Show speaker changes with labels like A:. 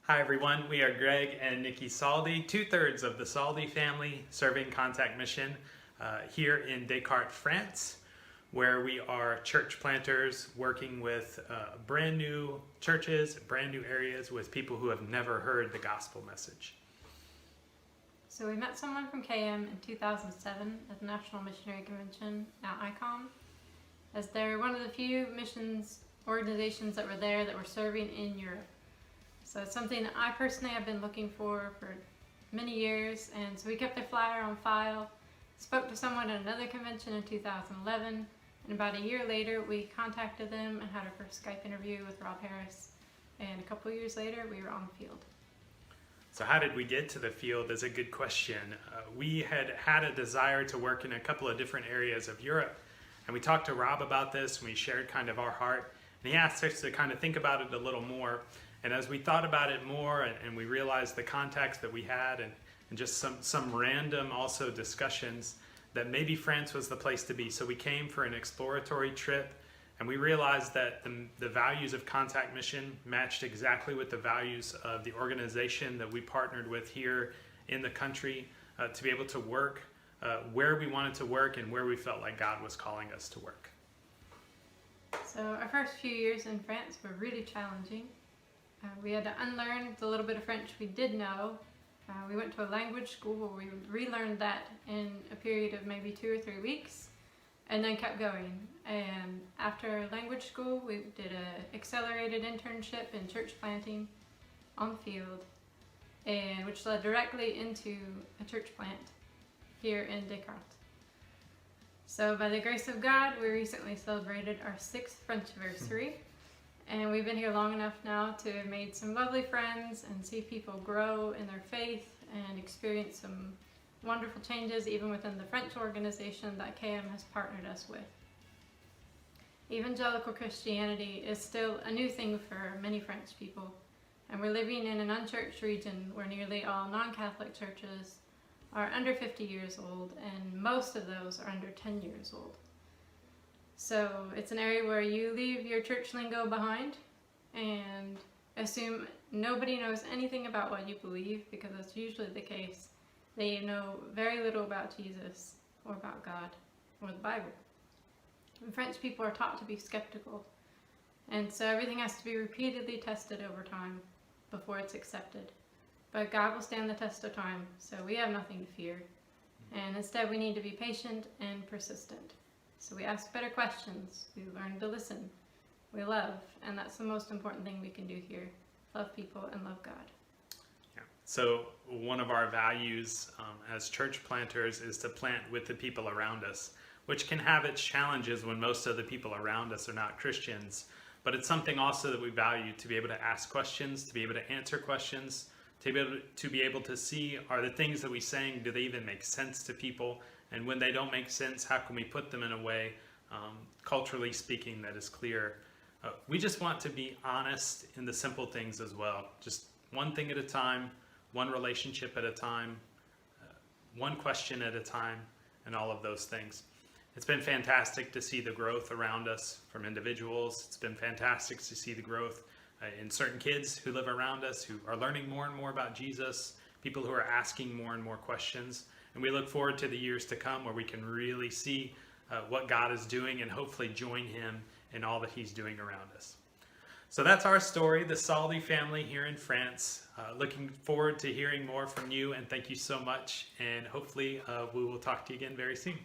A: Hi everyone, we are Greg and Nikki Saldi, two-thirds of the Saldi family serving Contact Mission here in Descartes, France, where we are church planters working with brand new churches, brand new areas with people who have never heard the gospel message.
B: So we met someone from KM in 2007 at the National Missionary Convention at ICOM, as they're one of the few missions organizations that were there that were serving in Europe. So it's something that I personally have been looking for many years, and so we kept their flyer on file, spoke to someone at another convention in 2011, and about a year later we contacted them and had our first Skype interview with Rob Harris, and a couple years later we were on the field.
A: So how did we get to the field is a good question. We had a desire to work in a couple of different areas of Europe, and we talked to Rob about this, and we shared kind of our heart, and he asked us to kind of think about it a little more. And as we thought about it more and we realized the contacts that we had and just some random also discussions, that maybe France was the place to be. So we came for an exploratory trip, and we realized that the values of Contact Mission matched exactly with the values of the organization that we partnered with here in the country to be able to work where we wanted to work and where we felt like God was calling us to work.
B: So our first few years in France were really challenging. We had to unlearn the little bit of French we did know. We went to a language school where we relearned that in a period of maybe 2 or 3 weeks, and then kept going. And after language school, we did an accelerated internship in church planting on the field, and which led directly into a church plant here in Descartes. So by the grace of God, we recently celebrated our 6th French anniversary. And we've been here long enough now to have made some lovely friends and see people grow in their faith and experience some wonderful changes even within the French organization that KM has partnered us with. Evangelical Christianity is still a new thing for many French people, and we're living in an unchurched region where nearly all non-Catholic churches are under 50 years old, and most of those are under 10 years old. So it's an area where you leave your church lingo behind and assume nobody knows anything about what you believe, because that's usually the case. They know very little about Jesus or about God or the Bible. And French people are taught to be skeptical, and so everything has to be repeatedly tested over time before it's accepted. But God will stand the test of time, so we have nothing to fear. And instead we need to be patient and persistent. So we ask better questions, we learn to listen, we love, and that's the most important thing we can do here. Love people and love God.
A: Yeah. So one of our values as church planters is to plant with the people around us, which can have its challenges when most of the people around us are not Christians. But it's something also that we value, to be able to ask questions, to be able to answer questions, to be able to see, are the things that we saying, do they even make sense to people? And when they don't make sense, how can we put them in a way, culturally speaking, that is clear? We just want to be honest in the simple things as well. Just one thing at a time, one relationship at a time, one question at a time, and all of those things. It's been fantastic to see the growth around us from individuals. It's been fantastic to see the growth in certain kids who live around us, who are learning more and more about Jesus, people who are asking more and more questions. And we look forward to the years to come where we can really see what God is doing and hopefully join him in all that he's doing around us. So that's our story, the Saldi family here in France. Looking forward to hearing more from you, and thank you so much. And hopefully we will talk to you again very soon.